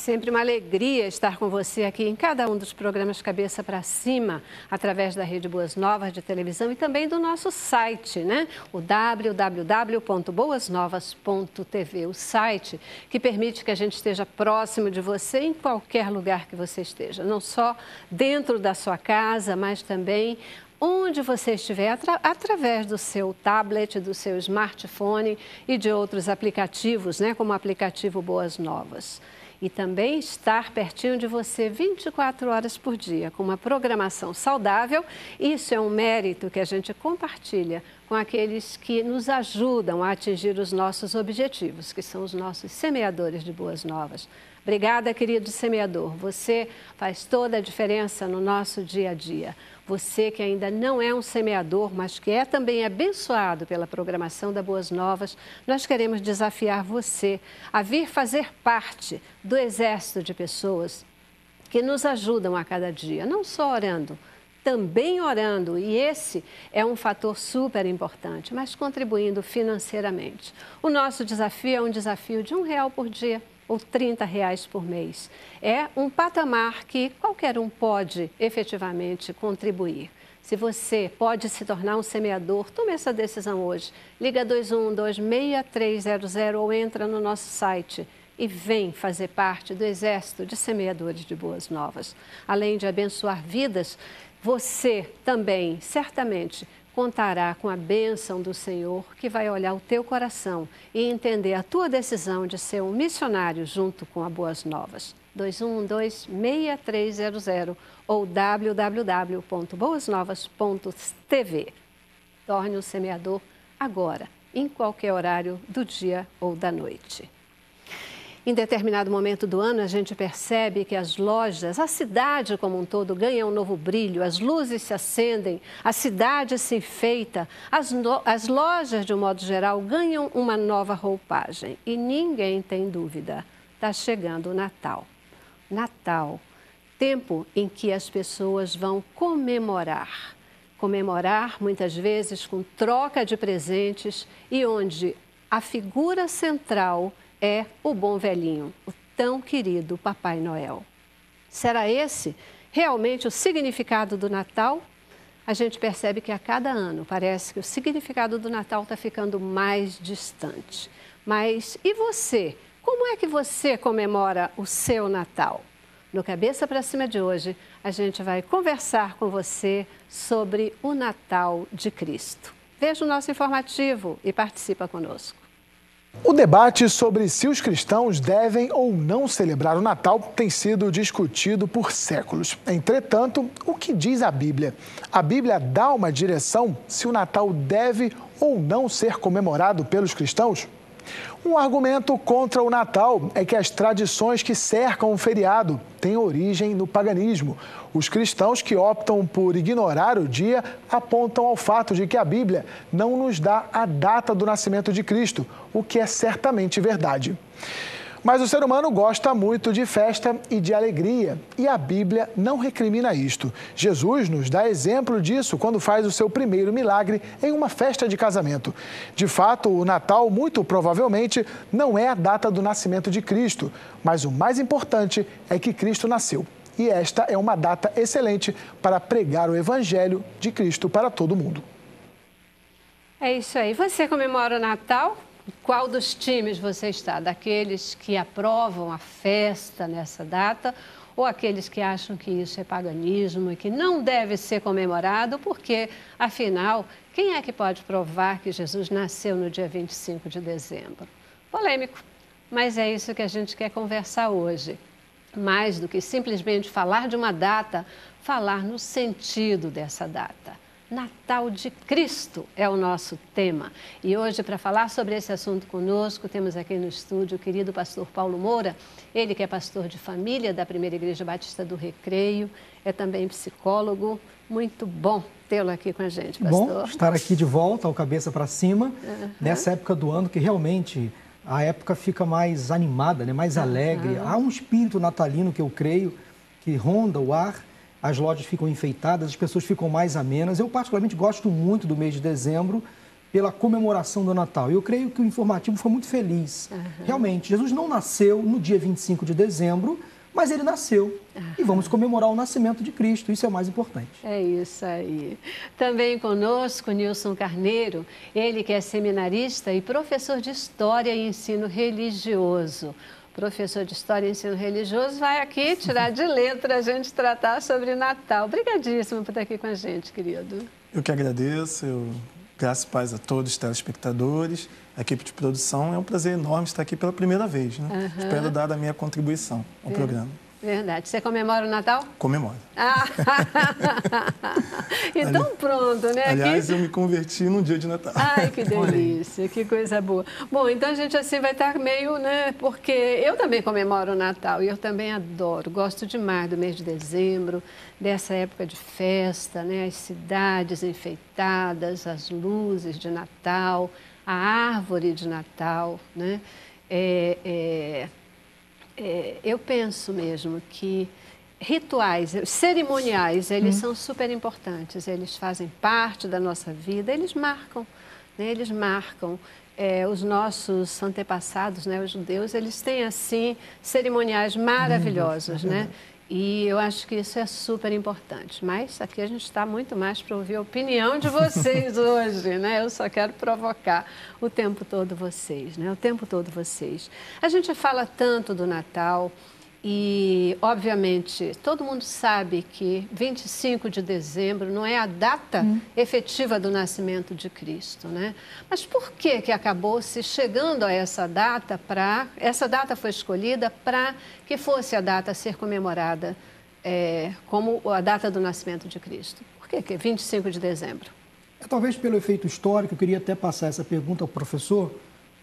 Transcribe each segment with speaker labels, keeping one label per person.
Speaker 1: Sempre uma alegria estar com você aqui em cada um dos programas Cabeça para Cima, através da Rede Boas Novas de televisão e também do nosso site, né? O www.boasnovas.tv, o site que permite que a gente esteja próximo de você em qualquer lugar que você esteja, não só dentro da sua casa, mas também onde você estiver, através do seu tablet, do seu smartphone e de outros aplicativos, né? Como o aplicativo Boas Novas. E também estar pertinho de você 24 horas por dia, com uma programação saudável. Isso é um mérito que a gente compartilha com aqueles que nos ajudam a atingir os nossos objetivos, que são os nossos semeadores de boas novas. Obrigada, querido semeador. Você faz toda a diferença no nosso dia a dia. Você que ainda não é um semeador, mas que é também abençoado pela programação da Boas Novas, nós queremos desafiar você a vir fazer parte do exército de pessoas que nos ajudam a cada dia, não só orando, também orando, e esse é um fator super importante, mas contribuindo financeiramente. O nosso desafio é um desafio de R$1 por dia ou R$30 por mês. É um patamar que qualquer um pode efetivamente contribuir. Se você pode se tornar um semeador, tome essa decisão hoje. Liga 2112-6300 ou entra no nosso site e vem fazer parte do exército de semeadores de boas novas. Além de abençoar vidas, você também, certamente, contará com a bênção do Senhor, que vai olhar o teu coração e entender a tua decisão de ser um missionário junto com a Boas Novas. 2112-6300 ou www.boasnovas.tv. Torne um semeador agora, em qualquer horário do dia ou da noite. Em determinado momento do ano, a gente percebe que as lojas, a cidade como um todo, ganha um novo brilho, as luzes se acendem, a cidade se enfeita, as lojas, de um modo geral, ganham uma nova roupagem. E ninguém tem dúvida, está chegando o Natal. Natal, tempo em que as pessoas vão comemorar. Comemorar, muitas vezes, com troca de presentes e onde a figura central é o bom velhinho, o tão querido Papai Noel. Será esse realmente o significado do Natal? A gente percebe que a cada ano parece que o significado do Natal está ficando mais distante. Mas e você? Como é que você comemora o seu Natal? No Cabeça para Cima de hoje, a gente vai conversar com você sobre o Natal de Cristo. Veja o nosso informativo e participa conosco.
Speaker 2: O debate sobre se os cristãos devem ou não celebrar o Natal tem sido discutido por séculos. Entretanto, o que diz a Bíblia? A Bíblia dá uma direção se o Natal deve ou não ser comemorado pelos cristãos? Um argumento contra o Natal é que as tradições que cercam o feriado têm origem no paganismo. Os cristãos que optam por ignorar o dia apontam ao fato de que a Bíblia não nos dá a data do nascimento de Cristo, o que é certamente verdade. Mas o ser humano gosta muito de festa e de alegria, e a Bíblia não recrimina isto. Jesus nos dá exemplo disso quando faz o seu primeiro milagre em uma festa de casamento. De fato, o Natal, muito provavelmente, não é a data do nascimento de Cristo, mas o mais importante é que Cristo nasceu. E esta é uma data excelente para pregar o Evangelho de Cristo para todo mundo.
Speaker 1: É isso aí. Você comemora o Natal? Qual dos times você está? Daqueles que aprovam a festa nessa data ou aqueles que acham que isso é paganismo e que não deve ser comemorado porque, afinal, quem é que pode provar que Jesus nasceu no dia 25 de dezembro? Polêmico, mas é isso que a gente quer conversar hoje. Mais do que simplesmente falar de uma data, falar no sentido dessa data. Natal de Cristo é o nosso tema. E hoje, para falar sobre esse assunto conosco, temos aqui no estúdio o querido pastor Paulo Moura, ele que é pastor de família da Primeira Igreja Batista do Recreio, é também psicólogo. Muito bom tê-lo aqui com a gente, pastor.
Speaker 3: Bom estar aqui de volta ao Cabeça para Cima, nessa época do ano que realmente a época fica mais animada, né? Mais alegre. Há um espírito natalino que eu creio que ronda o ar. As lojas ficam enfeitadas, as pessoas ficam mais amenas. Eu particularmente gosto muito do mês de dezembro pela comemoração do Natal. Eu creio que o informativo foi muito feliz. Realmente, Jesus não nasceu no dia 25 de dezembro, mas ele nasceu. E vamos comemorar o nascimento de Cristo, isso é o mais importante.
Speaker 1: É isso aí. Também conosco, Nilson Carneiro, ele que é seminarista e professor de História e Ensino Religioso. Professor de História e Ensino Religioso vai aqui tirar de letra a gente tratar sobre Natal. Obrigadíssimo por estar aqui com a gente, querido.
Speaker 4: Eu que agradeço, graças e paz a todos os telespectadores, a equipe de produção. É um prazer enorme estar aqui pela primeira vez, né? Espero dar a minha contribuição ao programa.
Speaker 1: Verdade. Você comemora o Natal?
Speaker 4: Comemoro.
Speaker 1: Então pronto, né?
Speaker 4: Aliás, eu me converti num dia de Natal.
Speaker 1: Ai, que delícia, que coisa boa. Bom, então a gente assim vai estar meio, né? Porque eu também comemoro o Natal e eu também adoro, gosto demais do mês de dezembro, dessa época de festa, né? As cidades enfeitadas, as luzes de Natal, a árvore de Natal, né? Eu penso mesmo que rituais, cerimoniais, eles são super importantes, eles fazem parte da nossa vida, eles marcam, né? Eles marcam. Os nossos antepassados, né, os judeus, eles têm, assim, cerimoniais maravilhosos, né? E eu acho que isso é super importante. Mas aqui a gente está muito mais para ouvir a opinião de vocês hoje, né? Eu só quero provocar o tempo todo vocês, né? O tempo todo vocês. A gente fala tanto do Natal e, obviamente, todo mundo sabe que 25 de dezembro não é a data efetiva do nascimento de Cristo, né? Mas por que acabou se chegando a essa data essa data foi escolhida para que fosse a data a ser comemorada como a data do nascimento de Cristo? Por que é 25 de dezembro?
Speaker 3: Talvez pelo efeito histórico, eu queria até passar essa pergunta ao professor,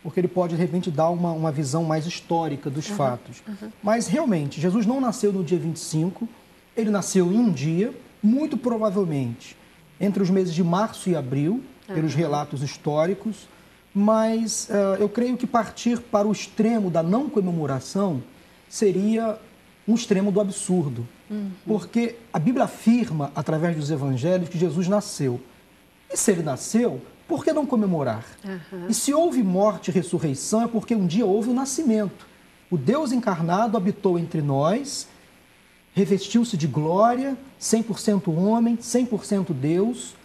Speaker 3: porque ele pode, de repente, dar uma visão mais histórica dos fatos. Mas, realmente, Jesus não nasceu no dia 25, ele nasceu em um dia, muito provavelmente, entre os meses de março e abril, pelos relatos históricos, mas eu creio que partir para o extremo da não comemoração seria um extremo do absurdo, porque a Bíblia afirma, através dos evangelhos, que Jesus nasceu. E se ele nasceu, por que não comemorar? E se houve morte e ressurreição, é porque um dia houve o nascimento. O Deus encarnado habitou entre nós, revestiu-se de glória, 100% homem, 100% Deus,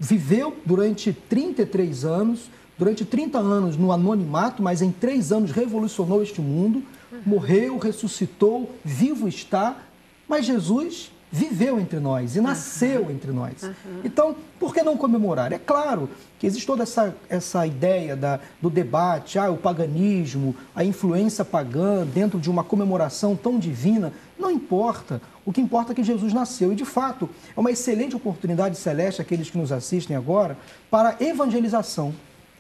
Speaker 3: viveu durante 33 anos, durante 30 anos no anonimato, mas em 3 anos revolucionou este mundo, morreu, ressuscitou, vivo está, mas Jesus viveu entre nós e nasceu entre nós. Então, por que não comemorar? É claro que existe toda essa ideia do debate, o paganismo, a influência pagã dentro de uma comemoração tão divina. Não importa. O que importa é que Jesus nasceu. E, de fato, é uma excelente oportunidade celeste, aqueles que nos assistem agora, para evangelização.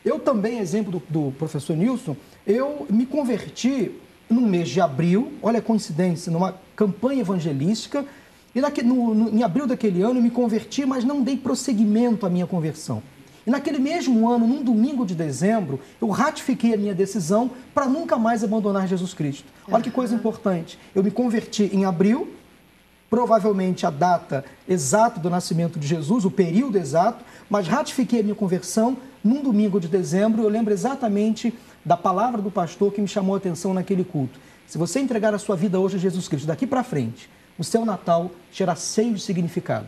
Speaker 3: Eu também, exemplo do professor Nilson, eu me converti no mês de abril, olha a coincidência, numa campanha evangelística. E em abril daquele ano eu me converti, mas não dei prosseguimento à minha conversão. E naquele mesmo ano, num domingo de dezembro, eu ratifiquei a minha decisão para nunca mais abandonar Jesus Cristo. Olha que coisa importante. Eu me converti em abril, provavelmente a data exata do nascimento de Jesus, o período exato, mas ratifiquei a minha conversão num domingo de dezembro. Eu lembro exatamente da palavra do pastor que me chamou a atenção naquele culto. Se você entregar a sua vida hoje a Jesus Cristo, daqui para frente, o seu Natal será cheio de significado.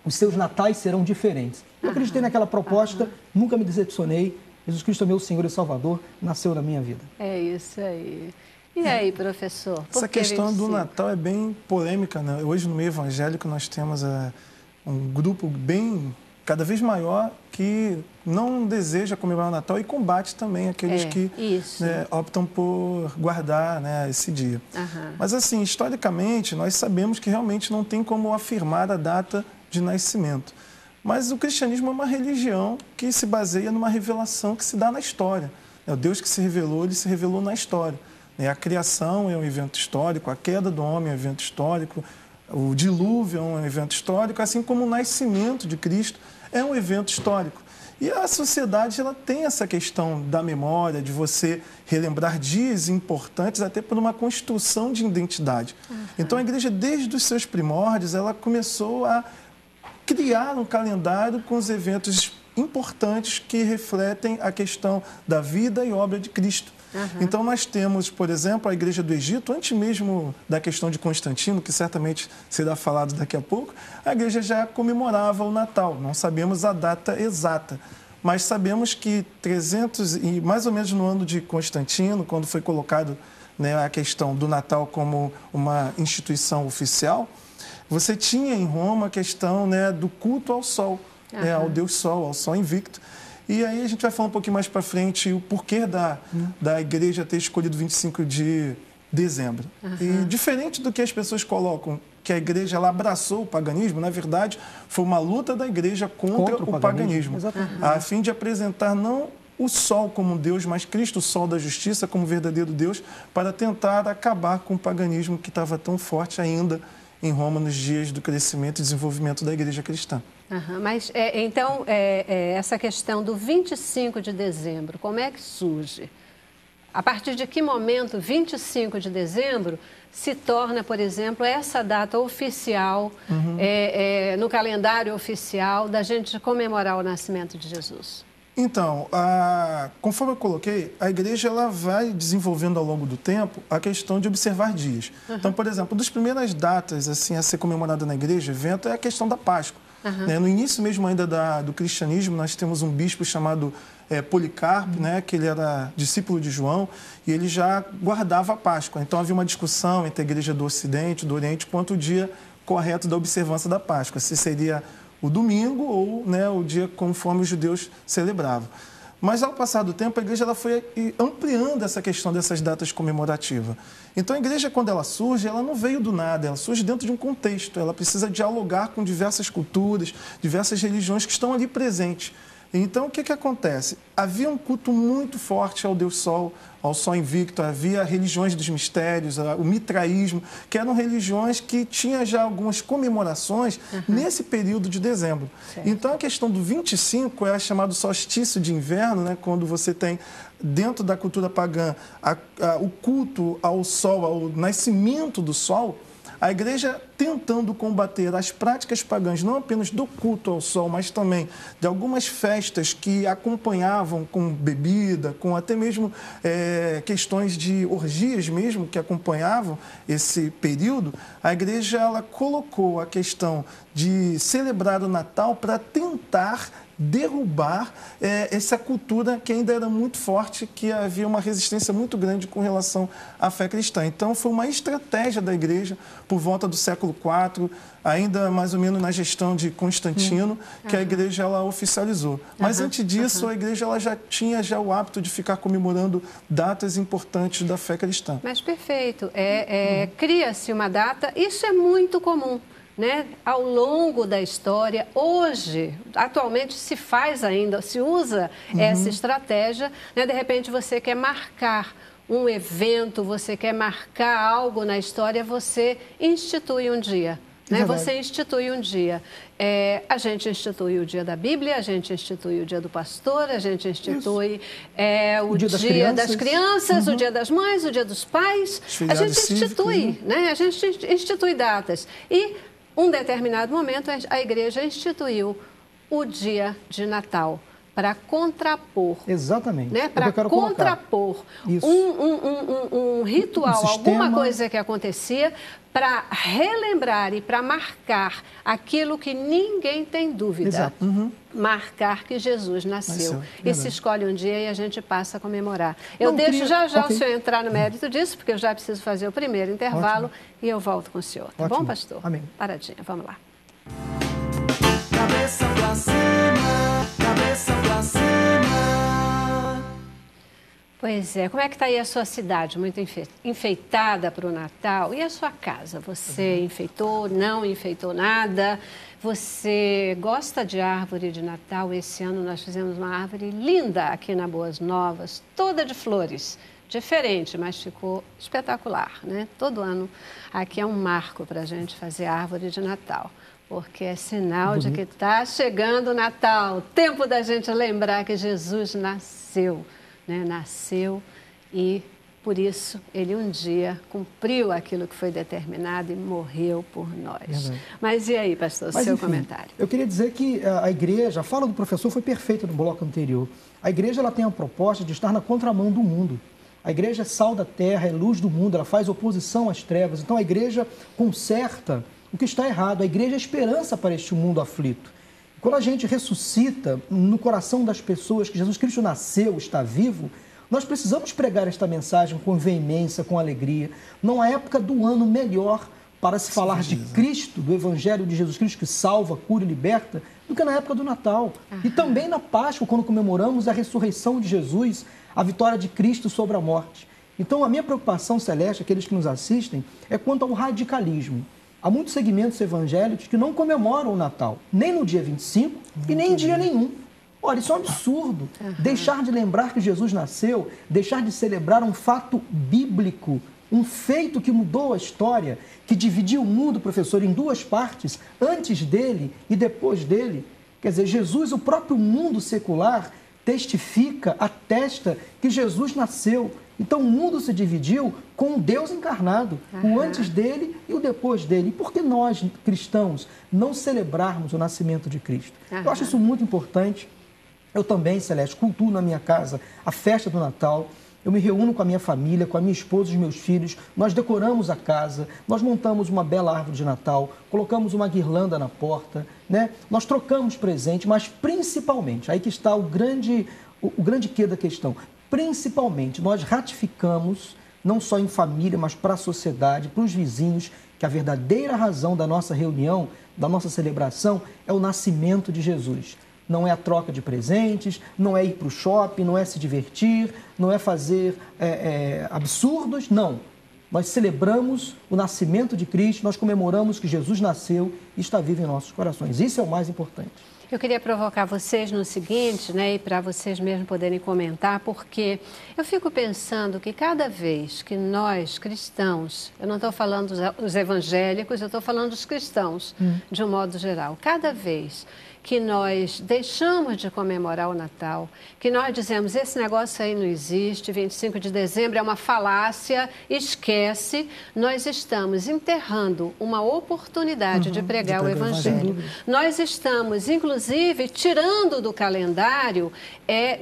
Speaker 3: Os seus natais serão diferentes. Eu acreditei naquela proposta, nunca me decepcionei. Jesus Cristo é meu Senhor e Salvador, nasceu na minha vida.
Speaker 1: É isso aí. E aí, professor?
Speaker 4: Essa questão do Natal é bem polêmica, né? Hoje, no meio evangélico, nós temos um grupo cada vez maior que não deseja comemorar o Natal e combate também aqueles que optam por guardar, né, esse dia. Mas, assim, historicamente, nós sabemos que realmente não tem como afirmar a data de nascimento. Mas o cristianismo é uma religião que se baseia numa revelação que se dá na história. O Deus que se revelou, ele se revelou na história. A criação é um evento histórico, a queda do homem é um evento histórico, o dilúvio é um evento histórico, assim como o nascimento de Cristo é um evento histórico. E a sociedade ela tem essa questão da memória, de você relembrar dias importantes, até por uma construção de identidade. Então, a igreja, desde os seus primórdios, ela começou a criar um calendário com os eventos importantes que refletem a questão da vida e obra de Cristo. Então, nós temos, por exemplo, a Igreja do Egito, antes mesmo da questão de Constantino, que certamente será falado daqui a pouco, a Igreja já comemorava o Natal. Não sabemos a data exata, mas sabemos que mais ou menos no ano de Constantino, quando foi colocado, né, a questão do Natal como uma instituição oficial, você tinha em Roma a questão, né, do culto ao Sol, né, ao Deus Sol, ao Sol invicto. E aí a gente vai falar um pouquinho mais para frente o porquê da igreja ter escolhido 25 de dezembro. E diferente do que as pessoas colocam, que a igreja ela abraçou o paganismo, na verdade, foi uma luta da igreja contra o paganismo, a fim de apresentar não o Sol como Deus, mas Cristo, o Sol da justiça, como verdadeiro Deus, para tentar acabar com o paganismo que estava tão forte ainda em Roma nos dias do crescimento e desenvolvimento da igreja cristã.
Speaker 1: Mas, então, essa questão do 25 de dezembro, como é que surge? A partir de que momento 25 de dezembro se torna, por exemplo, essa data oficial, no calendário oficial, da gente comemorar o nascimento de Jesus?
Speaker 4: Então, conforme eu coloquei, a igreja ela vai desenvolvendo ao longo do tempo a questão de observar dias. Então, por exemplo, uma das primeiras datas assim, a ser comemorada na igreja, evento, é a questão da Páscoa. Né? No início mesmo ainda do cristianismo, nós temos um bispo chamado Policarpo, né? Que ele era discípulo de João, e ele já guardava a Páscoa. Então, havia uma discussão entre a igreja do Ocidente e do Oriente quanto o dia correto da observância da Páscoa, se seria o domingo ou, né, o dia conforme os judeus celebravam. Mas, ao passar do tempo, a igreja ela foi ampliando essa questão dessas datas comemorativas. Então, a igreja, quando ela surge, ela não veio do nada, ela surge dentro de um contexto. Ela precisa dialogar com diversas culturas, diversas religiões que estão ali presentes. Então, o que acontece? Havia um culto muito forte ao Deus Sol, ao Sol invicto, havia religiões dos mistérios, o mitraísmo, que eram religiões que tinham já algumas comemorações nesse período de dezembro. Certo. Então, a questão do 25 é chamado solstício de inverno, né, quando você tem, dentro da cultura pagã, o culto ao Sol, ao nascimento do Sol. A igreja tentando combater as práticas pagãs, não apenas do culto ao sol, mas também de algumas festas que acompanhavam com bebida, com até mesmo questões de orgias mesmo que acompanhavam esse período, a igreja ela colocou a questão de celebrar o Natal para tentar derrubar essa cultura que ainda era muito forte, que havia uma resistência muito grande com relação à fé cristã. Então, foi uma estratégia da igreja, por volta do século IV, ainda mais ou menos na gestão de Constantino, que a igreja ela oficializou. Mas, antes disso, a igreja ela já tinha o hábito de ficar comemorando datas importantes da fé cristã.
Speaker 1: Mas, perfeito. Cria-se uma data, isso é muito comum. Né? Ao longo da história, hoje, atualmente se faz ainda, se usa essa estratégia, né? De repente você quer marcar um evento, você quer marcar algo na história, você institui um dia. Né? Você institui um dia. A gente institui o dia da Bíblia, a gente institui o dia do pastor, a gente institui o dia das crianças, o dia das mães, o dia dos pais. A gente institui, né? A gente institui datas. E um determinado momento, a igreja instituiu o dia de Natal para contrapor.
Speaker 3: Exatamente.
Speaker 1: Né? Para contrapor um ritual, alguma coisa que acontecia, para relembrar e para marcar aquilo que ninguém tem dúvida.
Speaker 3: Exato.
Speaker 1: Marcar que Jesus nasceu. E se escolhe um dia e a gente passa a comemorar. Eu deixo já o senhor entrar no mérito disso, porque eu já preciso fazer o primeiro intervalo e eu volto com o senhor. Tá bom, pastor?
Speaker 3: Amém.
Speaker 1: Paradinha, vamos lá.
Speaker 5: Cabeça pra cima, cabeça pra cima.
Speaker 1: Pois é, como é que está aí a sua cidade? Muito enfeitada para o Natal? E a sua casa? Você enfeitou, não enfeitou nada? Você gosta de árvore de Natal? Esse ano nós fizemos uma árvore linda aqui na Boas Novas, toda de flores. Diferente, mas ficou espetacular, né? Todo ano aqui é um marco para a gente fazer árvore de Natal, porque é sinal de que está chegando o Natal, tempo da gente lembrar que Jesus nasceu. Né? Nasceu e Por isso, ele um dia cumpriu aquilo que foi determinado e morreu por nós.
Speaker 3: Verdade.
Speaker 1: Mas e aí, pastor,
Speaker 3: Mas,
Speaker 1: seu
Speaker 3: enfim,
Speaker 1: comentário?
Speaker 3: Eu queria dizer que a igreja, a fala do professor foi perfeita no bloco anterior. A igreja ela tem a proposta de estar na contramão do mundo. A igreja é sal da terra, é luz do mundo, ela faz oposição às trevas. Então a igreja conserta o que está errado. A igreja é esperança para este mundo aflito. Quando a gente ressuscita no coração das pessoas que Jesus Cristo nasceu, está vivo, nós precisamos pregar esta mensagem com veemência, com alegria. Não há época do ano melhor para se falar de Cristo, do Evangelho de Jesus Cristo, que salva, cura e liberta, do que na época do Natal. E também na Páscoa, quando comemoramos a ressurreição de Jesus, a vitória de Cristo sobre a morte. Então, a minha preocupação, Celeste, aqueles que nos assistem, é quanto ao radicalismo. Há muitos segmentos evangélicos que não comemoram o Natal, nem no dia 25 e nem em dia nenhum. Olha, isso é um absurdo. Deixar de lembrar que Jesus nasceu, deixar de celebrar um fato bíblico, um feito que mudou a história, que dividiu o mundo, professor, em duas partes, antes dele e depois dele. Quer dizer, Jesus, o próprio mundo secular, testifica, atesta que Jesus nasceu. Então, o mundo se dividiu com o Deus encarnado, o antes dele e o depois dele. E por que nós, cristãos, não celebrarmos o nascimento de Cristo? Eu acho isso muito importante. Eu também, Celeste, cultuo na minha casa a festa do Natal. Eu me reúno com a minha família, com a minha esposa e os meus filhos. Nós decoramos a casa, nós montamos uma bela árvore de Natal, colocamos uma guirlanda na porta, né? Nós trocamos presente, mas principalmente, aí que está o grande quê da questão. Principalmente, nós ratificamos, não só em família, mas para a sociedade, para os vizinhos, que a verdadeira razão da nossa reunião, da nossa celebração, é o nascimento de Jesus. Não é a troca de presentes, não é ir para o shopping, não é se divertir, não é fazer absurdos, não. Nós celebramos o nascimento de Cristo, nós comemoramos que Jesus nasceu e está vivo em nossos corações. Isso é o mais importante.
Speaker 1: Eu queria provocar vocês no seguinte, né, e para vocês mesmos poderem comentar, porque eu fico pensando que cada vez que nós, cristãos, eu não estou falando dos evangélicos, eu estou falando dos cristãos, de um modo geral, cada vez que nós deixamos de comemorar o Natal, que nós dizemos, esse negócio aí não existe, 25 de dezembro é uma falácia, esquece, nós estamos enterrando uma oportunidade de pregar o Evangelho. Nós estamos, inclusive, tirando do calendário,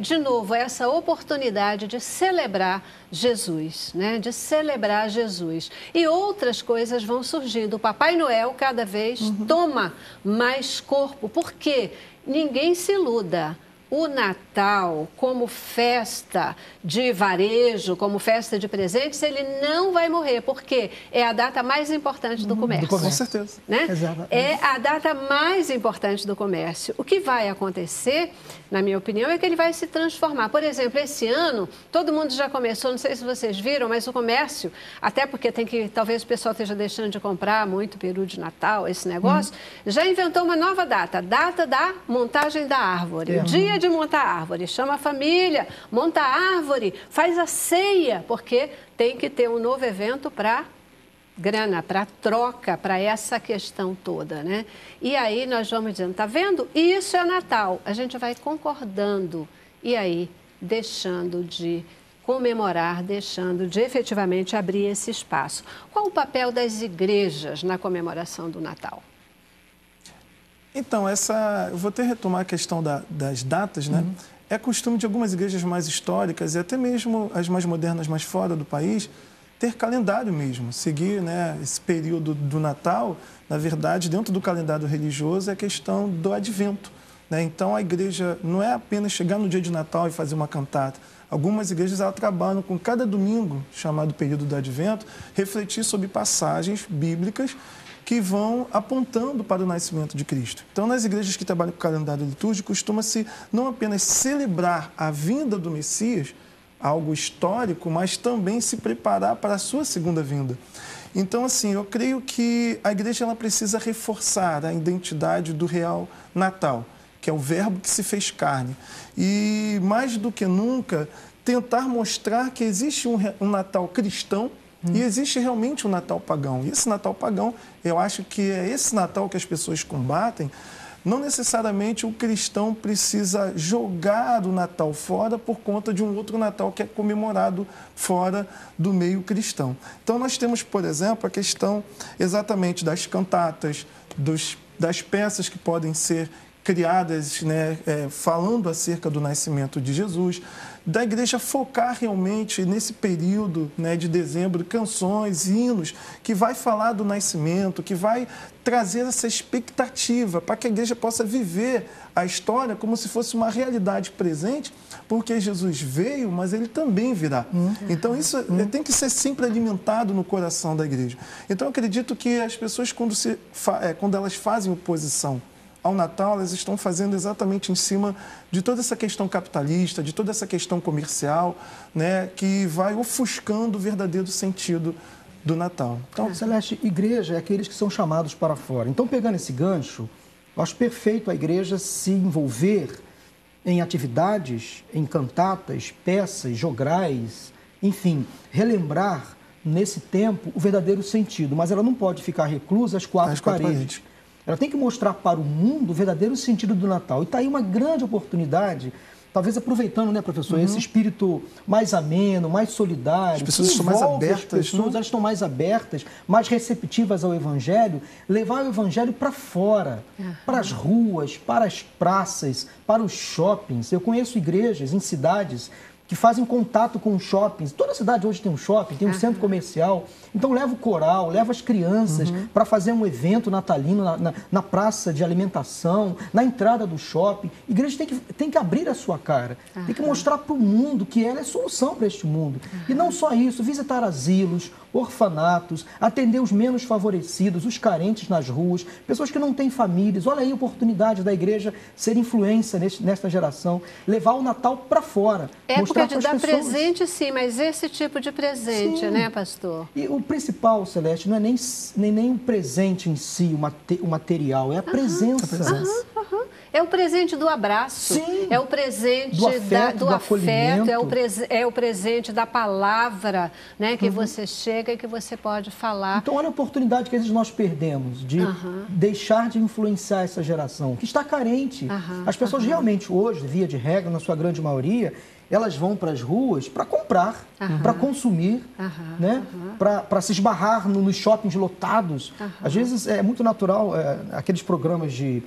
Speaker 1: de novo, essa oportunidade de celebrar Jesus, né? De celebrar Jesus. E outras coisas vão surgindo. O Papai Noel cada vez toma mais corpo. Por quê? Ninguém se iluda. O Natal, como festa de varejo, como festa de presentes, ele não vai morrer, porque é a data mais importante do comércio.
Speaker 4: Com certeza.
Speaker 1: Né?
Speaker 3: Exatamente.
Speaker 1: É a data mais importante do comércio. O que vai acontecer, na minha opinião, é que ele vai se transformar. Por exemplo, esse ano, todo mundo já começou, não sei se vocês viram, mas o comércio, até porque talvez o pessoal esteja deixando de comprar muito peru de Natal, esse negócio, já inventou uma nova data, data da montagem da árvore. O dia de montar a árvore, chama a família, monta a árvore, faz a ceia, porque tem que ter um novo evento para grana, para troca, para essa questão toda, né? E aí nós vamos dizendo, tá vendo? Isso é Natal. A gente vai concordando e aí deixando de comemorar, deixando de efetivamente abrir esse espaço. Qual o papel das igrejas na comemoração do Natal?
Speaker 4: Então, eu vou até retomar a questão das datas, né? É costume de algumas igrejas mais históricas e até mesmo as mais modernas, mais fora do país, ter calendário mesmo, seguir, né, esse período do Natal. Na verdade, dentro do calendário religioso é a questão do advento, né? Então, a igreja não é apenas chegar no dia de Natal e fazer uma cantata. Algumas igrejas trabalham com cada domingo, chamado período do advento, refletir sobre passagens bíblicas que vão apontando para o nascimento de Cristo. Então, nas igrejas que trabalham com o calendário litúrgico, costuma-se não apenas celebrar a vinda do Messias, algo histórico, mas também se preparar para a sua segunda vinda. Então, assim, eu creio que a igreja ela precisa reforçar a identidade do real Natal, que é o verbo que se fez carne. E, mais do que nunca, tentar mostrar que existe um Natal cristão e existe realmente um Natal pagão. E esse Natal pagão, eu acho que é esse Natal que as pessoas combatem, não necessariamente o cristão precisa jogar o Natal fora por conta de um outro Natal que é comemorado fora do meio cristão. Então, nós temos, por exemplo, a questão exatamente das cantatas, das peças que podem ser criadas, né, falando acerca do nascimento de Jesus, da igreja focar realmente nesse período, né, de dezembro, canções, hinos, que vai falar do nascimento, que vai trazer essa expectativa para que a igreja possa viver a história como se fosse uma realidade presente, porque Jesus veio, mas ele também virá. Então, isso tem que ser sempre alimentado no coração da igreja. Então, eu acredito que as pessoas, quando elas fazem oposição ao Natal, elas estão fazendo exatamente em cima de toda essa questão capitalista, de toda essa questão comercial, né, que vai ofuscando o verdadeiro sentido do Natal.
Speaker 3: Então, Celeste, igreja é aqueles que são chamados para fora. Então, pegando esse gancho, eu acho perfeito a igreja se envolver em atividades, em cantatas, peças, jograis, enfim, relembrar nesse tempo o verdadeiro sentido, mas ela não pode ficar reclusa às quatro paredes. Ela tem que mostrar para o mundo o verdadeiro sentido do Natal. E está aí uma grande oportunidade, talvez aproveitando, né, professor, esse espírito mais ameno, mais solidário.
Speaker 4: As pessoas estão mais abertas.
Speaker 3: Elas estão mais abertas, mais receptivas ao Evangelho, levar o Evangelho para fora, para as ruas, para as praças, para os shoppings. Eu conheço igrejas em cidades que fazem contato com os shoppings. Toda cidade hoje tem um shopping, tem um centro comercial. Então, leva o coral, leva as crianças para fazer um evento natalino na praça de alimentação, na entrada do shopping. A igreja tem que abrir a sua cara, tem que mostrar para o mundo que ela é solução para este mundo. E não só isso, visitar asilos, orfanatos, atender os menos favorecidos, os carentes nas ruas, pessoas que não têm famílias. Olha aí a oportunidade da igreja ser influência nesta geração, levar o Natal para fora.
Speaker 1: Época de dar presente, sim, mas esse tipo de presente, né, pastor?
Speaker 3: E o principal, Celeste, não é nem o presente em si, o material, é a presença.
Speaker 1: É o presente do abraço,
Speaker 3: sim,
Speaker 1: é o presente
Speaker 3: do afeto,
Speaker 1: é o presente da palavra, né, que você chega e que você pode falar.
Speaker 3: Então, olha a oportunidade que às vezes nós perdemos de deixar de influenciar essa geração, que está carente. As pessoas realmente hoje, via de regra, na sua grande maioria, elas vão para as ruas para comprar, para consumir, né? Para se esbarrar nos shoppings lotados. Às vezes é muito natural, aqueles programas de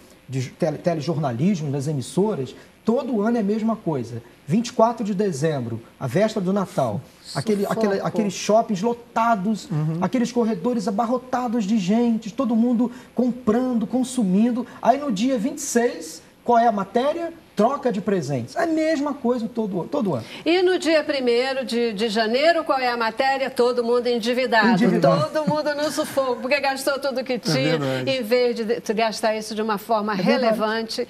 Speaker 3: telejornalismo das emissoras, todo ano é a mesma coisa. 24 de dezembro, a véspera do Natal, aqueles shoppings lotados, aqueles corredores abarrotados de gente, todo mundo comprando, consumindo. Aí no dia 26, qual é a matéria? Troca de presentes. É a mesma coisa todo ano.
Speaker 1: E no dia 1º de janeiro, qual é a matéria? Todo mundo endividado. Todo mundo no sufoco, porque gastou tudo que tinha. Em vez de gastar isso de uma forma relevante,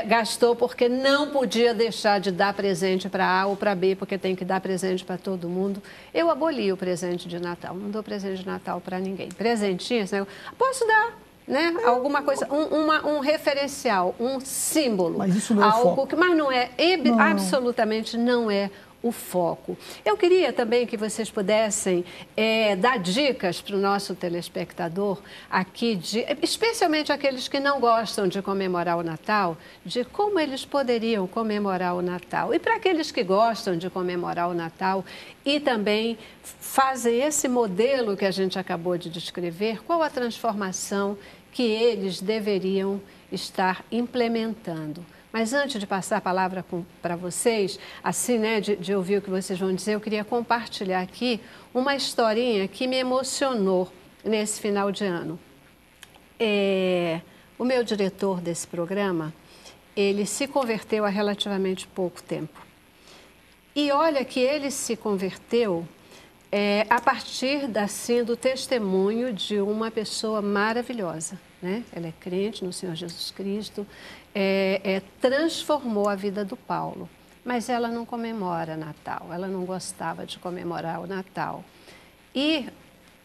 Speaker 1: gastou porque não podia deixar de dar presente para A ou para B, porque tem que dar presente para todo mundo. Eu aboli o presente de Natal. Não dou presente de Natal para ninguém. Presentinho, assim, posso dar. Né? Alguma coisa, um referencial, um símbolo.
Speaker 3: Mas isso não é o foco.
Speaker 1: Mas não é, absolutamente não é o foco. Eu queria também que vocês pudessem dar dicas para o nosso telespectador aqui, especialmente aqueles que não gostam de comemorar o Natal, de como eles poderiam comemorar o Natal. E para aqueles que gostam de comemorar o Natal e também fazem esse modelo que a gente acabou de descrever, qual a transformação que eles deveriam estar implementando. Mas antes de passar a palavra para vocês, assim, né, de ouvir o que vocês vão dizer, eu queria compartilhar aqui uma historinha que me emocionou nesse final de ano. O meu diretor desse programa, ele se converteu há relativamente pouco tempo. E olha que ele se converteu a partir do testemunho de uma pessoa maravilhosa, né? Ela é crente no Senhor Jesus Cristo, transformou a vida do Paulo, mas ela não comemora Natal, ela não gostava de comemorar o Natal. E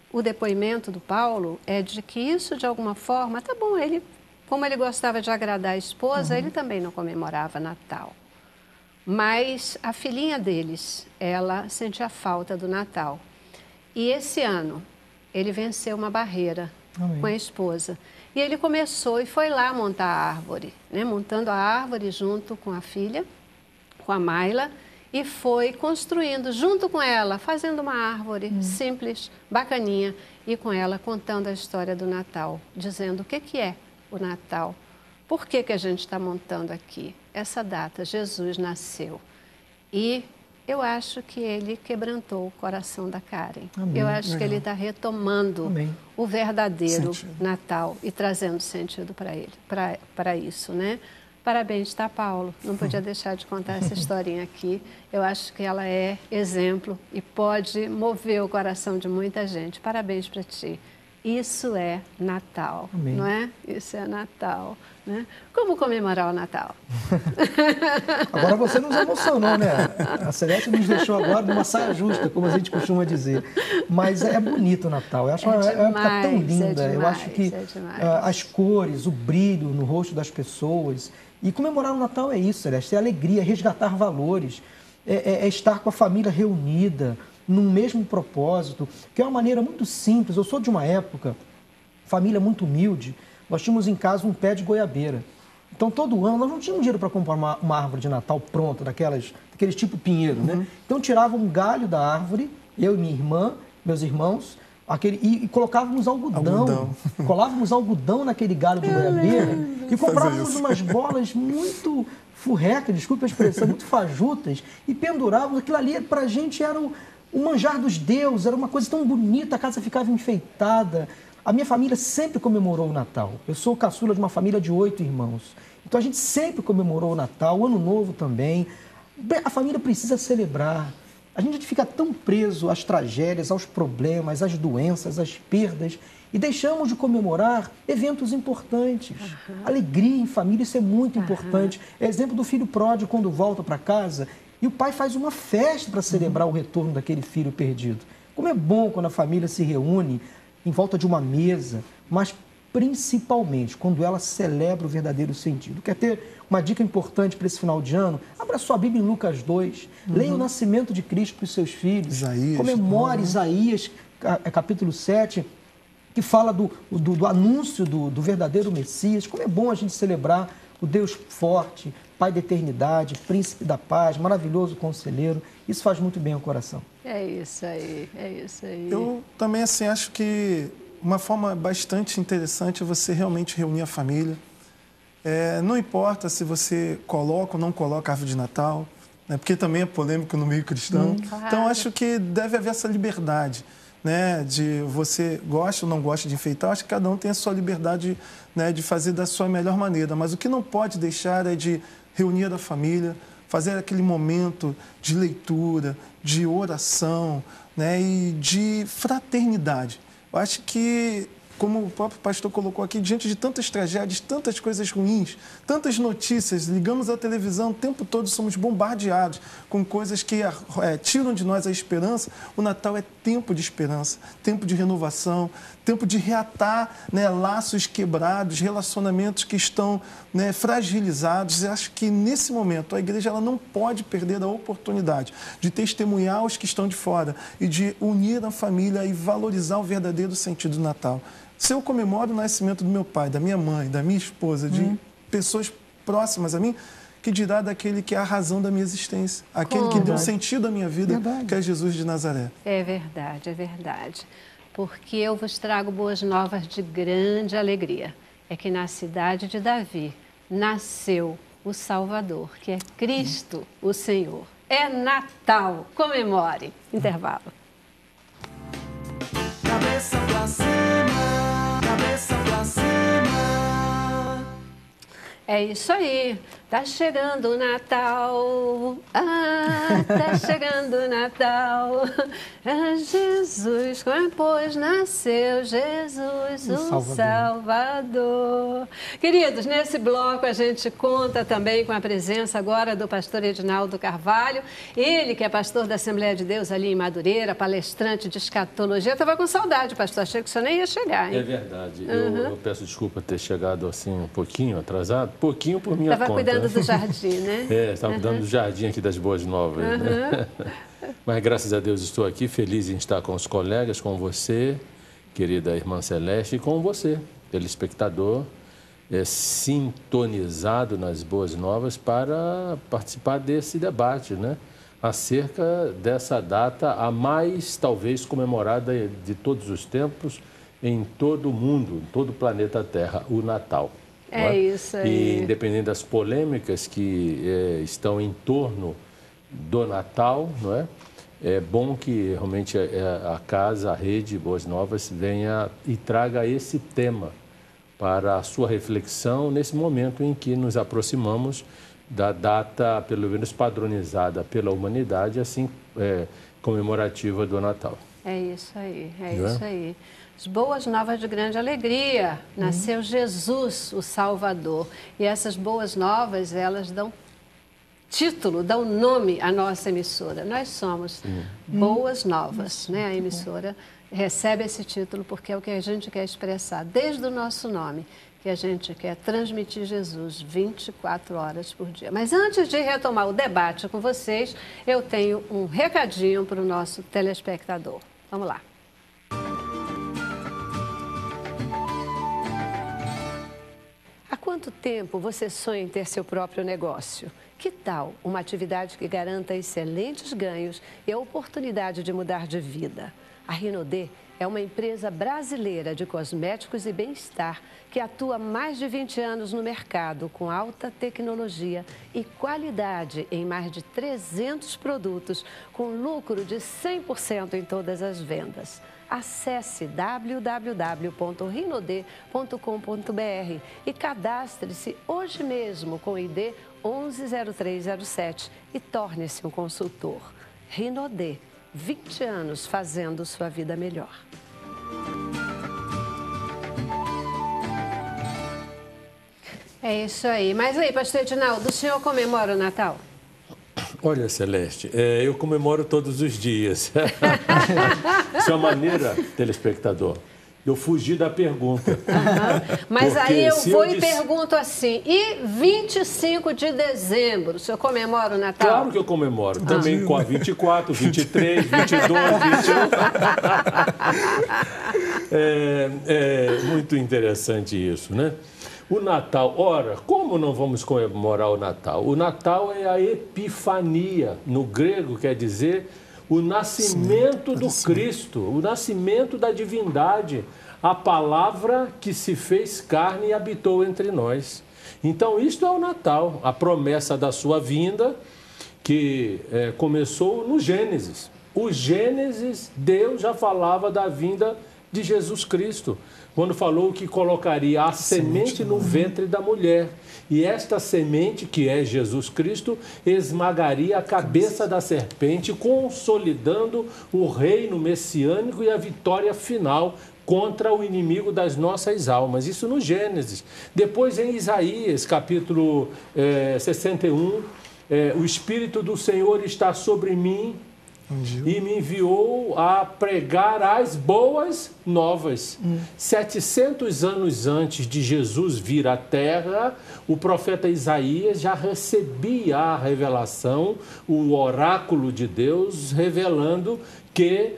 Speaker 1: o depoimento do Paulo é de que isso, de alguma forma, tá bom, como ele gostava de agradar a esposa, ele também não comemorava Natal. Mas a filhinha deles, ela sentia falta do Natal. E esse ano, ele venceu uma barreira com a esposa. E ele começou e foi lá montar a árvore, né? Montando a árvore junto com a filha, com a Mayla, e foi construindo junto com ela, fazendo uma árvore simples, bacaninha, e com ela contando a história do Natal, dizendo o que é o Natal, por que a gente está montando aqui essa data, Jesus nasceu. E eu acho que ele quebrantou o coração da Karen.
Speaker 3: Amém.
Speaker 1: Eu acho que ele está retomando
Speaker 3: Amém.
Speaker 1: o verdadeiro
Speaker 4: Sentido.
Speaker 1: Natal e trazendo sentido para ele, para isso, né? Parabéns, tá, Paulo? Não podia deixar de contar essa historinha aqui. Eu acho que ela é exemplo e pode mover o coração de muita gente. Parabéns para ti. Isso é Natal,
Speaker 3: Amém.
Speaker 1: não é? Isso é Natal, né? Como comemorar o Natal?
Speaker 3: Agora você nos emocionou, né? A Celeste nos deixou agora numa saia justa, como a gente costuma dizer. Mas é bonito o Natal. Eu acho uma época tão linda. Eu acho que as cores, o brilho no rosto das pessoas. E comemorar o Natal é isso, Celeste. É alegria, é resgatar valores, é estar com a família reunida, num mesmo propósito, que é uma maneira muito simples. Eu sou de uma época, família muito humilde, nós tínhamos em casa um pé de goiabeira. Então, todo ano, nós não tínhamos dinheiro para comprar uma árvore de Natal pronta, daqueles tipo pinheiro, né? Então, tirava um galho da árvore, eu e minha irmã, meus irmãos, e colocávamos algodão. Colávamos algodão naquele galho de goiabeira e comprávamos umas bolas muito furrecas, desculpa a expressão, muito fajutas, e pendurávamos. Aquilo ali, para a gente, era o manjar dos deuses, era uma coisa tão bonita, a casa ficava enfeitada. A minha família sempre comemorou o Natal. Eu sou caçula de uma família de 8 irmãos. Então a gente sempre comemorou o Natal, o Ano Novo também. A família precisa celebrar. A gente fica tão preso às tragédias, aos problemas, às doenças, às perdas, e deixamos de comemorar eventos importantes. Alegria em família, isso é muito importante. É exemplo do filho pródigo quando volta para casa e o pai faz uma festa para celebrar o retorno daquele filho perdido. Como é bom quando a família se reúne em volta de uma mesa, mas principalmente quando ela celebra o verdadeiro sentido. Quer ter uma dica importante para esse final de ano? Abra sua Bíblia em Lucas 2, leia o nascimento de Cristo para os seus filhos,
Speaker 4: Isaías,
Speaker 3: comemore Isaías, capítulo 7, que fala do anúncio do verdadeiro Messias. Como é bom a gente celebrar o Deus forte, Pai da eternidade, Príncipe da paz, maravilhoso conselheiro. Isso faz muito bem ao coração.
Speaker 1: É isso aí, é isso aí.
Speaker 4: Eu também, assim, acho que uma forma bastante interessante é você realmente reunir a família. Não importa se você coloca ou não coloca a árvore de Natal, né, porque também é polêmico no meio cristão.
Speaker 1: Claro.
Speaker 4: Então, acho que deve haver essa liberdade, né, de você gosta ou não gosta de enfeitar. Acho que cada um tem a sua liberdade, né, de fazer da sua melhor maneira. Mas o que não pode deixar é de reunir a família, fazer aquele momento de leitura, de oração, né, e de fraternidade. Eu acho que, como o próprio pastor colocou aqui, diante de tantas tragédias, tantas coisas ruins, tantas notícias, ligamos a televisão, o tempo todo somos bombardeados com coisas que tiram de nós a esperança. O Natal é tempo de esperança, tempo de renovação, tempo de reatar, né, laços quebrados, relacionamentos que estão, né, fragilizados. Eu acho que, nesse momento, a igreja ela não pode perder a oportunidade de testemunhar os que estão de fora e de unir a família e valorizar o verdadeiro sentido do Natal. Se eu comemoro o nascimento do meu pai, da minha mãe, da minha esposa, de pessoas próximas a mim, que dirá daquele que é a razão da minha existência, aquele que deu sentido à minha vida, que é Jesus de Nazaré.
Speaker 1: É verdade, é verdade. Porque eu vos trago boas novas de grande alegria. É que na cidade de Davi nasceu o Salvador, que é Cristo, o Senhor. É Natal, comemore. Intervalo.
Speaker 5: Cabeça pra cima, cabeça pra cima.
Speaker 1: É isso aí. Tá chegando o Natal. Ah, tá chegando o Natal. Ah, Jesus, pois nasceu Jesus, o Salvador. Queridos, nesse bloco a gente conta também com a presença agora do pastor Edinaldo Carvalho. Ele que é pastor da Assembleia de Deus ali em Madureira, palestrante de escatologia. Eu estava com saudade, pastor. Achei que o senhor nem ia chegar, hein?
Speaker 6: É verdade. Eu peço desculpa ter chegado assim um pouquinho atrasado. Pouquinho por minha conta.
Speaker 1: Estava cuidando do jardim, né?
Speaker 6: Estava cuidando do jardim aqui das Boas Novas. Né? Mas graças a Deus estou aqui, feliz em estar com os colegas, com você, querida irmã Celeste, e com você, telespectador sintonizado nas boas novas para participar desse debate, né? Acerca dessa data a mais, talvez, comemorada de todos os tempos em todo o mundo, em todo o planeta Terra, o Natal.
Speaker 1: É isso aí.
Speaker 6: E independente das polêmicas que estão em torno do Natal, não é? É bom que realmente a casa, a rede Boas Novas venha e traga esse tema para a sua reflexão nesse momento em que nos aproximamos da data, pelo menos padronizada pela humanidade, assim, comemorativa do Natal.
Speaker 1: É isso aí, isso aí. As boas novas de grande alegria. Nasceu Jesus, o Salvador. E essas boas novas, elas dão título, dão nome à nossa emissora. Nós somos Boas Novas, né? A emissora recebe esse título porque é o que a gente quer expressar, desde o nosso nome, que a gente quer transmitir Jesus 24 horas por dia. Mas antes de retomar o debate com vocês, eu tenho um recadinho para o nosso telespectador. Vamos lá. Há quanto tempo você sonha em ter seu próprio negócio? Que tal uma atividade que garanta excelentes ganhos e a oportunidade de mudar de vida? A Rinodê é uma empresa brasileira de cosméticos e bem-estar que atua há mais de 20 anos no mercado com alta tecnologia e qualidade em mais de 300 produtos, com lucro de 100% em todas as vendas. Acesse www.rinode.com.br e cadastre-se hoje mesmo com o ID 110307 e torne-se um consultor. Rinodê, 20 anos fazendo sua vida melhor. É isso aí. Mas aí, pastor Edinaldo, o senhor comemora o Natal?
Speaker 6: Olha, Celeste, eu comemoro todos os dias. Isso é uma maneira, telespectador, eu fugi da pergunta.
Speaker 1: Mas aí eu vou e pergunto assim, e 25 de dezembro, o senhor comemora o Natal?
Speaker 6: Claro que eu comemoro. Também com a 24, 23, 22, 21. É muito interessante isso, né? O Natal, ora, como não vamos comemorar o Natal? O Natal é a epifania, no grego quer dizer o nascimento do Cristo, o nascimento da divindade, a palavra que se fez carne e habitou entre nós. Então, isto é o Natal, a promessa da sua vinda, que começou no Gênesis. O Gênesis, Deus já falava da vinda de Jesus Cristo, quando falou que colocaria a semente no ventre da mulher. E esta semente, que é Jesus Cristo, esmagaria a cabeça da serpente, consolidando o reino messiânico e a vitória final contra o inimigo das nossas almas. Isso no Gênesis. Depois em Isaías, capítulo 61, o Espírito do Senhor está sobre mim, e me enviou a pregar as boas novas. 700 anos antes de Jesus vir à Terra, o profeta Isaías já recebia a revelação, o oráculo de Deus, revelando que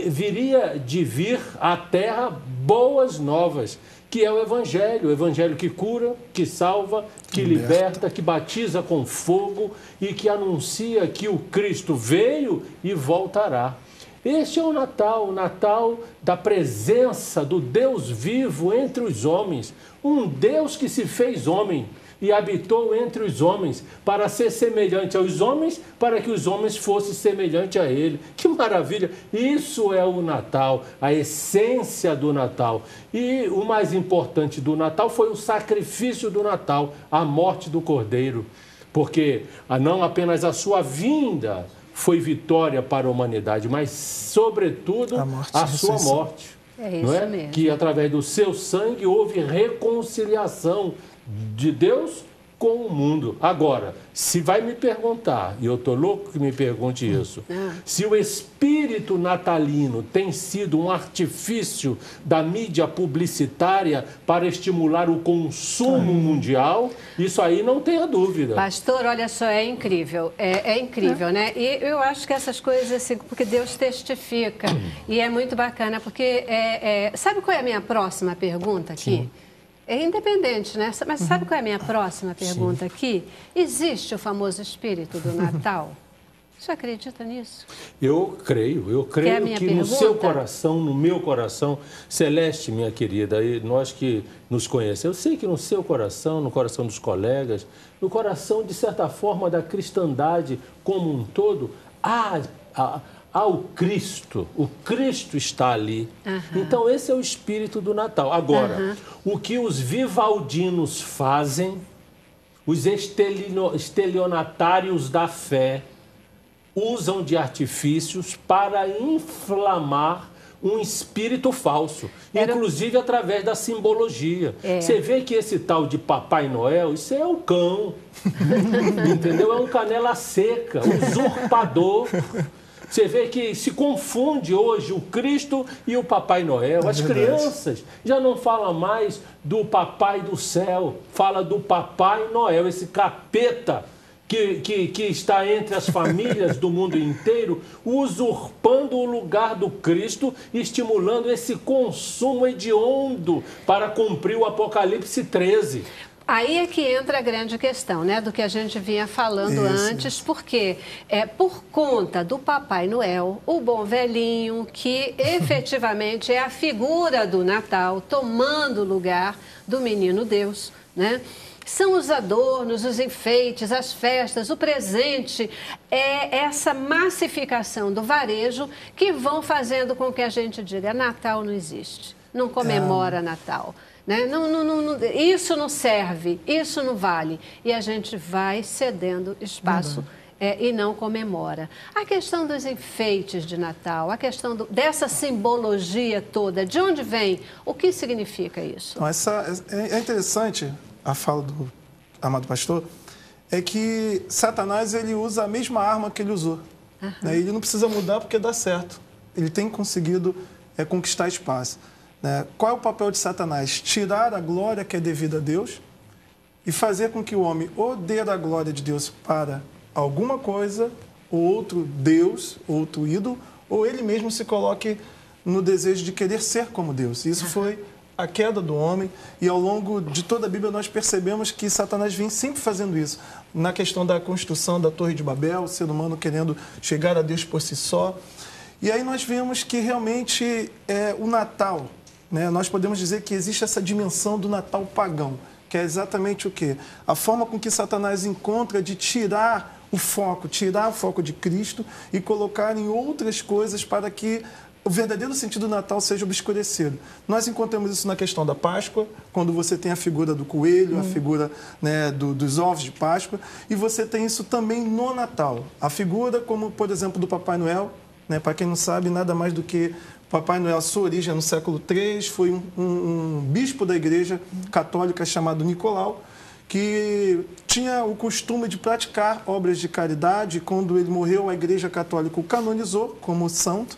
Speaker 6: viria de vir à Terra boas novas, que é o Evangelho que cura, que salva, que liberta, que batiza com fogo e que anuncia que o Cristo veio e voltará. Este é o Natal da presença do Deus vivo entre os homens, um Deus que se fez homem e habitou entre os homens para ser semelhante aos homens, para que os homens fossem semelhantes a ele. Que maravilha! Isso é o Natal, a essência do Natal. E o mais importante do Natal foi o sacrifício do Natal, a morte do Cordeiro. Porque não apenas a sua vinda foi vitória para a humanidade, mas, sobretudo, a sua morte.
Speaker 1: É isso mesmo.
Speaker 6: Que através do seu sangue houve reconciliação de Deus com o mundo. Agora, se vai me perguntar, e eu estou louco que me pergunte isso, se o espírito natalino tem sido um artifício da mídia publicitária para estimular o consumo mundial, isso aí não tenha dúvida.
Speaker 1: Pastor, olha só, é incrível, é incrível, né? E eu acho que essas coisas, assim, porque Deus testifica, e é muito bacana, porque, sabe qual é a minha próxima pergunta aqui?
Speaker 6: Sim.
Speaker 1: É independente, né? Mas sabe qual é a minha próxima pergunta aqui? Existe o famoso espírito do Natal? Você acredita nisso?
Speaker 6: Eu creio que no seu coração, no meu coração, Celeste, minha querida, e nós que nos conhecemos, eu sei que no seu coração, no coração dos colegas, no coração, de certa forma, da cristandade como um todo, há o Cristo está ali. Então, esse é o espírito do Natal. Agora, o que os vivaldinos fazem, os estelionatários da fé, usam de artifícios para inflamar um espírito falso, inclusive através da simbologia. Você vê que esse tal de Papai Noel, isso é o cão, entendeu? É um canela seca, usurpador. Você vê que se confunde hoje o Cristo e o Papai Noel. As crianças já não falam mais do Papai do Céu, fala do Papai Noel, esse capeta que está entre as famílias do mundo inteiro, usurpando o lugar do Cristo e estimulando esse consumo hediondo para cumprir o Apocalipse 13.
Speaker 1: Aí é que entra a grande questão, né, do que a gente vinha falando antes, porque por conta do Papai Noel, o bom velhinho, que efetivamente é a figura do Natal, tomando o lugar do menino Deus, né? São os adornos, os enfeites, as festas, o presente, essa massificação do varejo que vão fazendo com que a gente diga: Natal não existe, não comemora Natal. Né? Isso não serve, isso não vale. E a gente vai cedendo espaço e não comemora. A questão dos enfeites de Natal, a questão dessa simbologia toda, de onde vem? O que significa isso?
Speaker 4: Então, é interessante a fala do amado pastor, é que Satanás ele usa a mesma arma que ele usou. Né? Ele não precisa mudar porque dá certo. Ele tem conseguido conquistar espaço. Qual é o papel de Satanás? Tirar a glória que é devida a Deus e fazer com que o homem ou dê a glória de Deus para alguma coisa, ou outro Deus, outro ídolo, ou ele mesmo se coloque no desejo de querer ser como Deus. Isso foi a queda do homem, e ao longo de toda a Bíblia nós percebemos que Satanás vem sempre fazendo isso. Na questão da construção da Torre de Babel, o ser humano querendo chegar a Deus por si só. E aí nós vemos que realmente o Natal, né, nós podemos dizer que existe essa dimensão do Natal pagão, que é exatamente o quê? A forma com que Satanás encontra de tirar o foco de Cristo e colocar em outras coisas para que o verdadeiro sentido do Natal seja obscurecido. Nós encontramos isso na questão da Páscoa, quando você tem a figura do coelho, a figura, né, dos ovos de Páscoa, e você tem isso também no Natal. A figura, como, por exemplo, do Papai Noel, né, para quem não sabe, nada mais do que Papai Noel, sua origem é no século III, foi um bispo da Igreja Católica chamado Nicolau, que tinha o costume de praticar obras de caridade. Quando ele morreu, a Igreja Católica o canonizou como santo,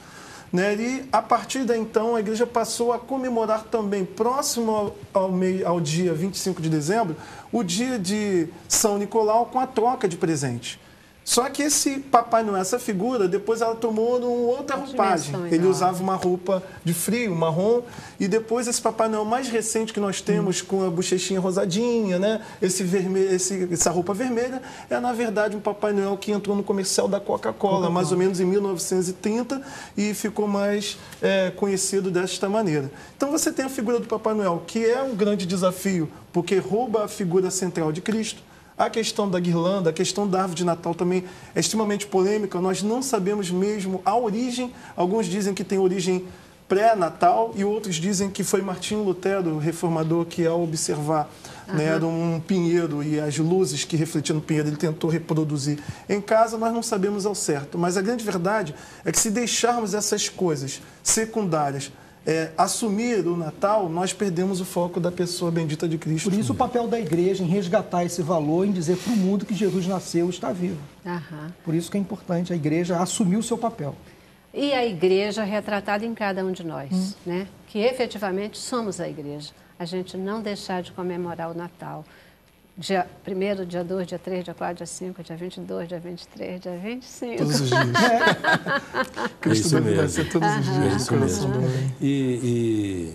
Speaker 4: né? E a partir daí, então, a igreja passou a comemorar também, próximo ao dia 25 de dezembro, o dia de São Nicolau, com a troca de presente. Só que esse Papai Noel, essa figura, depois ela tomou outra roupagem. Ele usava uma roupa de frio, marrom, e depois esse Papai Noel mais recente que nós temos, com a bochechinha rosadinha, né? Essa roupa vermelha, é na verdade um Papai Noel que entrou no comercial da Coca-Cola, mais ou menos em 1930, e ficou mais conhecido desta maneira. Então você tem a figura do Papai Noel, que é um grande desafio, porque rouba a figura central de Cristo. A questão da guirlanda, a questão da árvore de Natal também é extremamente polêmica. Nós não sabemos mesmo a origem. Alguns dizem que tem origem pré-natal e outros dizem que foi Martinho Lutero, o reformador, que ao observar era um pinheiro e as luzes que refletiam no pinheiro, ele tentou reproduzir em casa. Nós não sabemos ao certo. Mas a grande verdade é que se deixarmos essas coisas secundárias assumir o Natal, nós perdemos o foco da pessoa bendita de Cristo.
Speaker 3: Por isso o papel da igreja em resgatar esse valor, em dizer para o mundo que Jesus nasceu e está vivo.
Speaker 1: Aham.
Speaker 3: Por isso que é importante a igreja assumir o seu papel.
Speaker 1: E a igreja retratada em cada um de nós, né? Que efetivamente somos a igreja. A gente não deixar de comemorar o Natal. Dia 1º, dia 2, dia 3, dia 4, dia 5, dia 22, dia 23, dia 25.
Speaker 4: Todos os dias. Cristo
Speaker 6: isso
Speaker 4: vai
Speaker 6: mesmo.
Speaker 4: ser todos os dias no coração do homem.
Speaker 6: E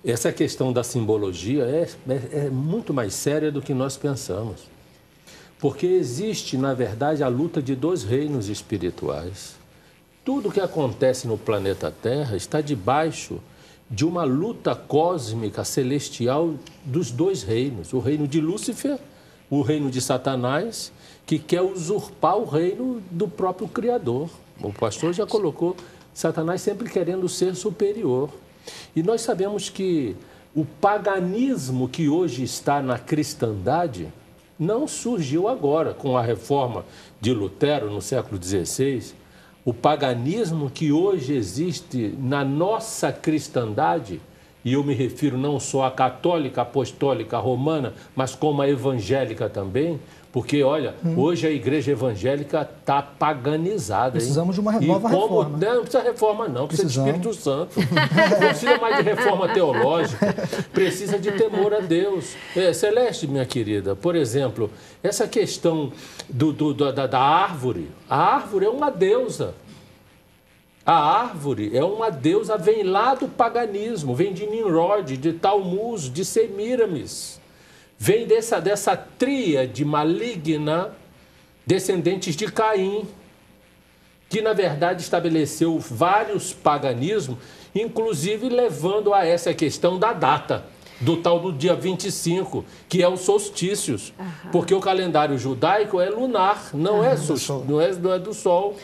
Speaker 6: essa questão da simbologia é muito mais séria do que nós pensamos. Porque existe, na verdade, a luta de dois reinos espirituais. Tudo que acontece no planeta Terra está debaixo de uma luta cósmica celestial dos dois reinos. O reino de Lúcifer, o reino de Satanás, que quer usurpar o reino do próprio Criador. O pastor já colocou Satanás sempre querendo ser superior. E nós sabemos que o paganismo que hoje está na cristandade não surgiu agora, com a reforma de Lutero no século XVI. O paganismo que hoje existe na nossa cristandade, e eu me refiro não só à católica, apostólica, romana, mas como a evangélica também, porque, olha, hoje a igreja evangélica está paganizada.
Speaker 3: Precisamos de uma nova reforma.
Speaker 6: Não precisa reforma não, precisa de Espírito Santo. Não precisa mais de reforma teológica, precisa de temor a Deus. Celeste, minha querida, por exemplo, essa questão da árvore, a árvore é uma deusa. A árvore é uma deusa, vem lá do paganismo, vem de Nimrod, de Talmuz, de Semíramis. Vem dessa tríade maligna, descendentes de Caim, que na verdade estabeleceu vários paganismos, inclusive levando a essa questão da data, do tal do dia 25, que é o solstícios, porque o calendário judaico é lunar, não é do sol.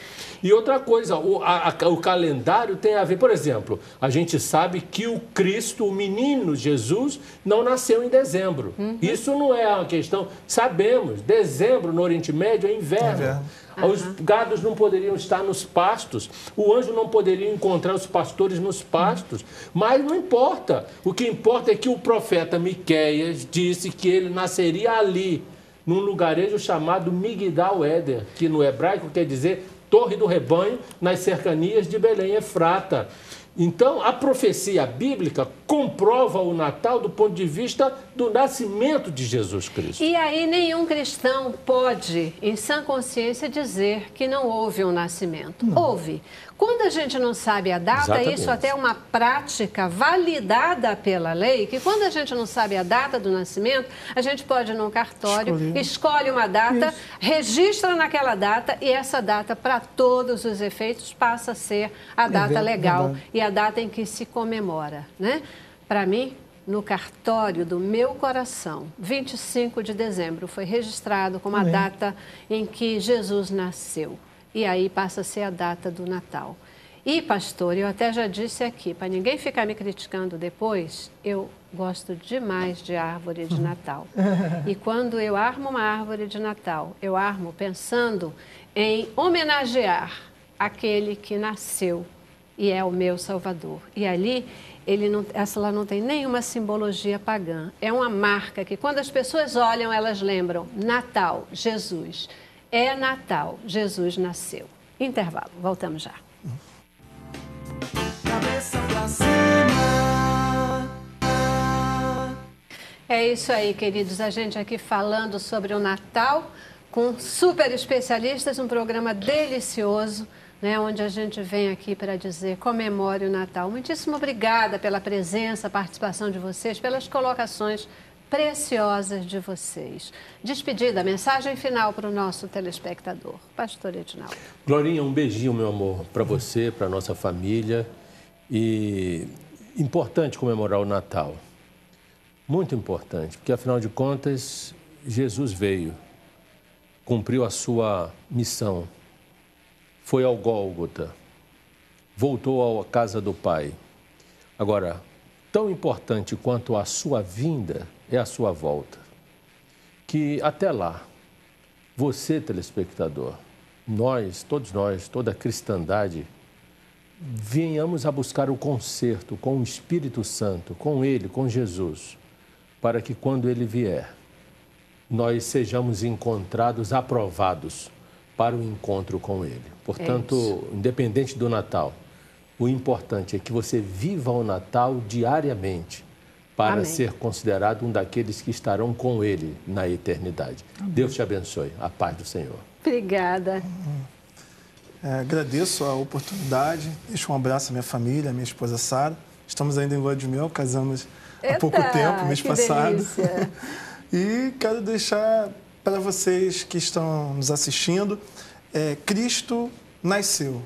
Speaker 6: E outra coisa, o calendário tem a ver, por exemplo, a gente sabe que o Cristo, o menino Jesus, não nasceu em dezembro. Isso não é uma questão, sabemos, dezembro no Oriente Médio é inverno. Os gados não poderiam estar nos pastos, o anjo não poderia encontrar os pastores nos pastos, mas não importa. O que importa é que o profeta Miqueias disse que ele nasceria ali, num lugarejo chamado Migdal Éder, que no hebraico quer dizer Torre do Rebanho, nas cercanias de Belém Efrata. Então, a profecia bíblica comprova o Natal do ponto de vista do nascimento de Jesus Cristo.
Speaker 1: E aí nenhum cristão pode, em sã consciência, dizer que não houve um nascimento. Não. Houve. Quando a gente não sabe a data,
Speaker 6: Exatamente.
Speaker 1: Isso até é uma prática validada pela lei, que quando a gente não sabe a data do nascimento, a gente pode ir num cartório, escolhe uma data, registra naquela data e essa data, para todos os efeitos, passa a ser a data legal e a data em que se comemora, né? Para mim, no cartório do meu coração, 25 de dezembro foi registrado como a data em que Jesus nasceu. E aí passa a ser a data do Natal. E, pastor, eu até já disse aqui, para ninguém ficar me criticando depois, eu gosto demais de árvore de Natal. E quando eu armo uma árvore de Natal, eu armo pensando em homenagear aquele que nasceu e é o meu Salvador. E ali, ela não tem nenhuma simbologia pagã. É uma marca que, quando as pessoas olham, elas lembram: Natal, Jesus. É Natal, Jesus nasceu. Intervalo, voltamos já.
Speaker 5: Cabeça pra cima.
Speaker 1: É isso aí, queridos. A gente aqui falando sobre o Natal com super especialistas, um programa delicioso, né, onde a gente vem aqui para dizer comemore o Natal. Muitíssimo obrigada pela presença, participação de vocês, pelas colocações preciosas de vocês. Despedida, mensagem final para o nosso telespectador. Pastor Edinaldo.
Speaker 6: Glorinha, um beijinho, meu amor, para você, para a nossa família. E importante comemorar o Natal. Muito importante, porque afinal de contas, Jesus veio, cumpriu a sua missão, foi ao Gólgota, voltou à casa do Pai. Agora, tão importante quanto a sua vinda é a sua volta. Que até lá, você, telespectador, todos nós, toda a cristandade, venhamos a buscar o conserto com o Espírito Santo, com Ele, com Jesus, para que quando Ele vier, nós sejamos encontrados aprovados para o encontro com Ele. Portanto, independente do Natal, o importante é que você viva o Natal diariamente para
Speaker 1: Amém.
Speaker 6: ser considerado um daqueles que estarão com Ele na eternidade. Amém. Deus te abençoe. A paz do Senhor.
Speaker 1: Obrigada.
Speaker 4: Agradeço a oportunidade. Deixo um abraço à minha família, à minha esposa Sara. Estamos ainda em lua de mel, casamos há pouco tempo, mês passado.
Speaker 1: Delícia.
Speaker 4: E quero deixar para vocês que estão nos assistindo, Cristo nasceu.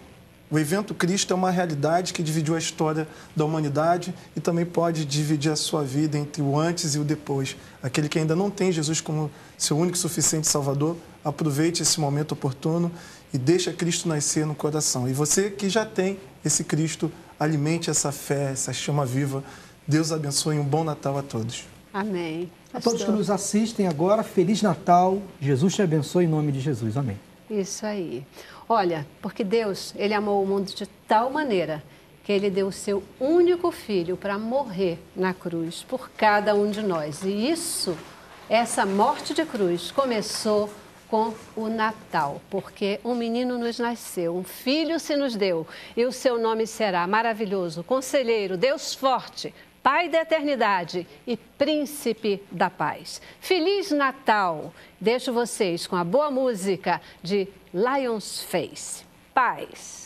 Speaker 4: O evento Cristo é uma realidade que dividiu a história da humanidade e também pode dividir a sua vida entre o antes e o depois. Aquele que ainda não tem Jesus como seu único e suficiente Salvador, aproveite esse momento oportuno e deixa Cristo nascer no coração. E você que já tem esse Cristo, alimente essa fé, essa chama viva. Deus abençoe e um bom Natal a todos.
Speaker 1: Amém.
Speaker 3: A todos que nos assistem agora, Feliz Natal. Jesus te abençoe em nome de Jesus. Amém.
Speaker 1: Isso aí. Olha, porque Deus, Ele amou o mundo de tal maneira que Ele deu o seu único filho para morrer na cruz por cada um de nós. E essa morte de cruz começou com o Natal, porque um menino nos nasceu, um filho se nos deu, e o seu nome será maravilhoso, Conselheiro, Deus forte, Pai da eternidade e Príncipe da paz. Feliz Natal! Deixo vocês com a boa música de Lion's Face. Paz!